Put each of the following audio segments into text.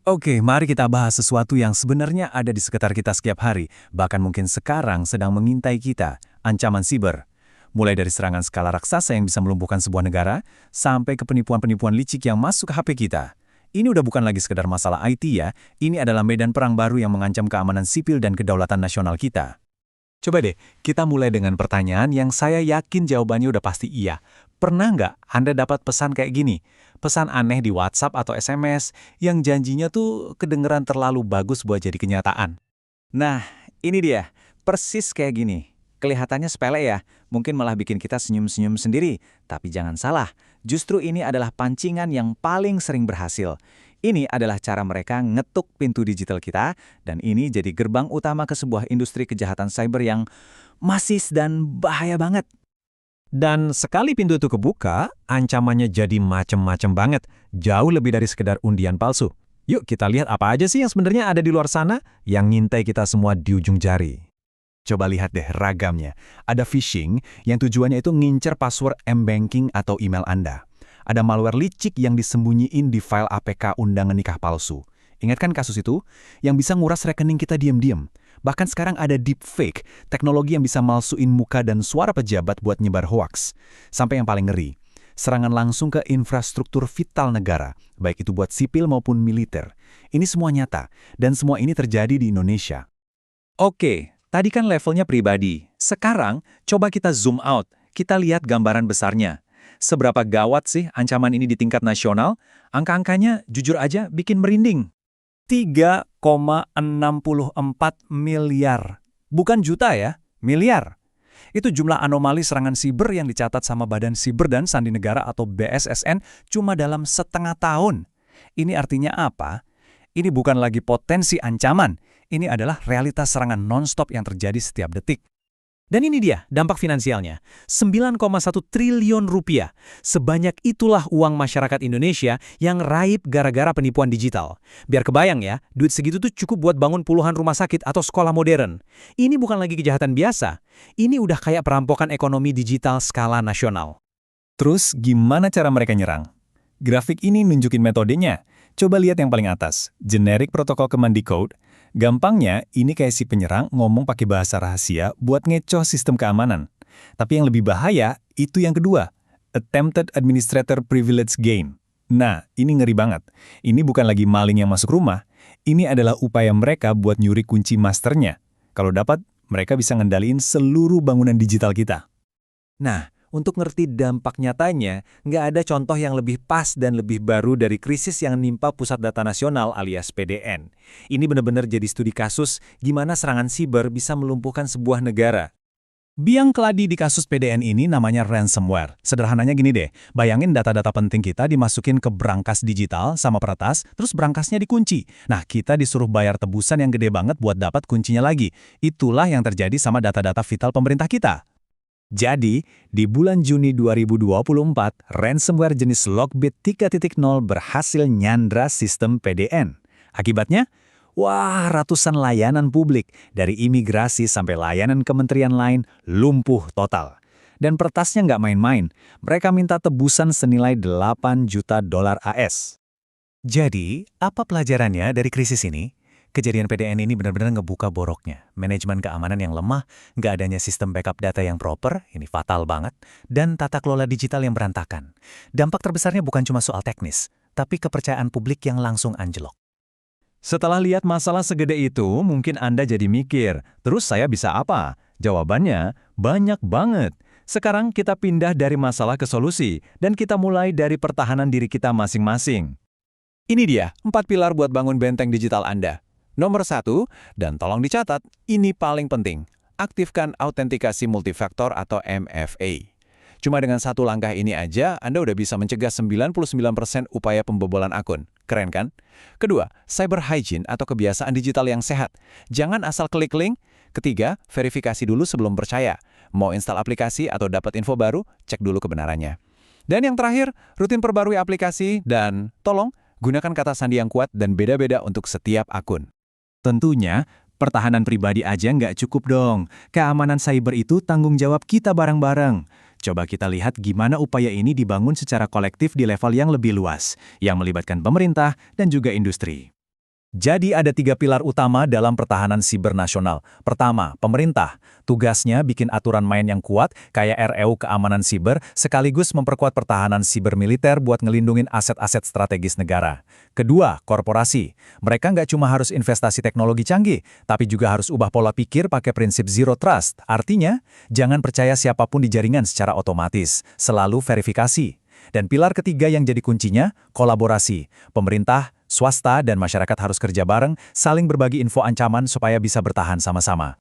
Oke, mari kita bahas sesuatu yang sebenarnya ada di sekitar kita setiap hari, bahkan mungkin sekarang sedang mengintai kita, ancaman siber. Mulai dari serangan skala raksasa yang bisa melumpuhkan sebuah negara, sampai ke penipuan-penipuan licik yang masuk ke HP kita. Ini udah bukan lagi sekedar masalah IT ya, ini adalah medan perang baru yang mengancam keamanan sipil dan kedaulatan nasional kita. Coba deh, kita mulai dengan pertanyaan yang saya yakin jawabannya udah pasti iya. Pernah nggak Anda dapat pesan kayak gini? Pesan aneh di WhatsApp atau SMS yang janjinya tuh kedengeran terlalu bagus buat jadi kenyataan. Nah, ini dia. Persis kayak gini. Kelihatannya sepele ya, mungkin malah bikin kita senyum-senyum sendiri. Tapi jangan salah, justru ini adalah pancingan yang paling sering berhasil. Ini adalah cara mereka ngetuk pintu digital kita, dan ini jadi gerbang utama ke sebuah industri kejahatan cyber yang masis dan bahaya banget. Dan sekali pintu itu kebuka, ancamannya jadi macem-macem banget, jauh lebih dari sekedar undian palsu. Yuk kita lihat apa aja sih yang sebenarnya ada di luar sana yang ngintai kita semua di ujung jari. Coba lihat deh ragamnya. Ada phishing yang tujuannya itu ngincer password M-banking atau email Anda. Ada malware licik yang disembunyiin di file APK undangan nikah palsu. Ingat kan kasus itu? Yang bisa nguras rekening kita diam-diam. Bahkan sekarang ada deepfake, teknologi yang bisa malsuin muka dan suara pejabat buat nyebar hoaks. Sampai yang paling ngeri, serangan langsung ke infrastruktur vital negara, baik itu buat sipil maupun militer. Ini semua nyata, dan semua ini terjadi di Indonesia. Oke, tadi kan levelnya pribadi. Sekarang, coba kita zoom out. Kita lihat gambaran besarnya. Seberapa gawat sih ancaman ini di tingkat nasional? Angka-angkanya jujur aja bikin merinding. 3,64 miliar. Bukan juta ya, miliar. Itu jumlah anomali serangan siber yang dicatat sama Badan Siber dan Sandi Negara atau BSSN cuma dalam setengah tahun. Ini artinya apa? Ini bukan lagi potensi ancaman. Ini adalah realitas serangan non-stop yang terjadi setiap detik. Dan ini dia dampak finansialnya, 9,1 triliun rupiah. Sebanyak itulah uang masyarakat Indonesia yang raib gara-gara penipuan digital. Biar kebayang ya, duit segitu tuh cukup buat bangun puluhan rumah sakit atau sekolah modern. Ini bukan lagi kejahatan biasa, ini udah kayak perampokan ekonomi digital skala nasional. Terus gimana cara mereka nyerang? Grafik ini nunjukin metodenya. Coba lihat yang paling atas, generic protokol command decode. Gampangnya, ini kayak si penyerang ngomong pakai bahasa rahasia buat ngecoh sistem keamanan. Tapi yang lebih bahaya, itu yang kedua, attempted administrator privilege game. Nah, ini ngeri banget. Ini bukan lagi maling yang masuk rumah, ini adalah upaya mereka buat nyuri kunci masternya. Kalau dapat, mereka bisa ngendaliin seluruh bangunan digital kita. Nah, untuk ngerti dampak nyatanya, nggak ada contoh yang lebih pas dan lebih baru dari krisis yang nimpa Pusat Data Nasional alias PDN. Ini benar-benar jadi studi kasus gimana serangan siber bisa melumpuhkan sebuah negara. Biang keladi di kasus PDN ini namanya ransomware. Sederhananya gini deh, bayangin data-data penting kita dimasukin ke brankas digital sama peretas, terus brankasnya dikunci. Nah, kita disuruh bayar tebusan yang gede banget buat dapat kuncinya lagi. Itulah yang terjadi sama data-data vital pemerintah kita. Jadi, di bulan Juni 2024, ransomware jenis Lockbit 3.0 berhasil nyandra sistem PDN. Akibatnya, wah, ratusan layanan publik, dari imigrasi sampai layanan kementerian lain, lumpuh total. Dan peretasnya nggak main-main, mereka minta tebusan senilai 8 juta dolar AS. Jadi, apa pelajarannya dari krisis ini? Kejadian PDN ini benar-benar ngebuka boroknya. Manajemen keamanan yang lemah, nggak adanya sistem backup data yang proper, ini fatal banget, dan tata kelola digital yang berantakan. Dampak terbesarnya bukan cuma soal teknis, tapi kepercayaan publik yang langsung anjlok. Setelah lihat masalah segede itu, mungkin Anda jadi mikir, terus saya bisa apa? Jawabannya, banyak banget. Sekarang kita pindah dari masalah ke solusi, dan kita mulai dari pertahanan diri kita masing-masing. Ini dia, 4 pilar buat bangun benteng digital Anda. Nomor 1, dan tolong dicatat, ini paling penting, aktifkan autentikasi multifaktor atau MFA. Cuma dengan satu langkah ini aja, Anda udah bisa mencegah 99% upaya pembobolan akun. Keren kan? Kedua, cyber hygiene atau kebiasaan digital yang sehat. Jangan asal klik link. Ketiga, verifikasi dulu sebelum percaya. Mau install aplikasi atau dapat info baru, cek dulu kebenarannya. Dan yang terakhir, rutin perbarui aplikasi dan tolong gunakan kata sandi yang kuat dan beda-beda untuk setiap akun. Tentunya, pertahanan pribadi aja nggak cukup dong. Keamanan cyber itu tanggung jawab kita bareng-bareng. Coba kita lihat gimana upaya ini dibangun secara kolektif di level yang lebih luas, yang melibatkan pemerintah dan juga industri. Jadi ada 3 pilar utama dalam pertahanan siber nasional. Pertama, pemerintah. Tugasnya bikin aturan main yang kuat, kayak RUU Keamanan Siber, sekaligus memperkuat pertahanan siber militer buat ngelindungin aset-aset strategis negara. Kedua, korporasi. Mereka nggak cuma harus investasi teknologi canggih, tapi juga harus ubah pola pikir pakai prinsip Zero Trust. Artinya, jangan percaya siapapun di jaringan secara otomatis. Selalu verifikasi. Dan pilar ketiga yang jadi kuncinya, kolaborasi. Pemerintah, swasta, dan masyarakat harus kerja bareng, saling berbagi info ancaman supaya bisa bertahan sama-sama.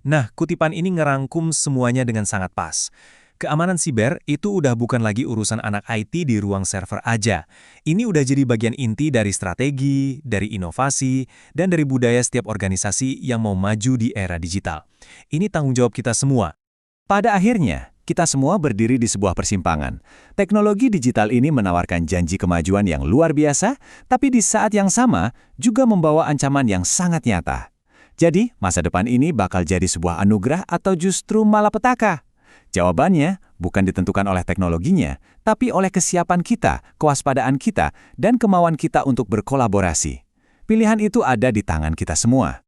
Nah, kutipan ini ngerangkum semuanya dengan sangat pas. Keamanan siber itu udah bukan lagi urusan anak IT di ruang server aja. Ini udah jadi bagian inti dari strategi, dari inovasi, dan dari budaya setiap organisasi yang mau maju di era digital. Ini tanggung jawab kita semua. Pada akhirnya, kita semua berdiri di sebuah persimpangan. Teknologi digital ini menawarkan janji kemajuan yang luar biasa, tapi di saat yang sama juga membawa ancaman yang sangat nyata. Jadi, masa depan ini bakal jadi sebuah anugerah atau justru malapetaka? Jawabannya bukan ditentukan oleh teknologinya, tapi oleh kesiapan kita, kewaspadaan kita, dan kemauan kita untuk berkolaborasi. Pilihan itu ada di tangan kita semua.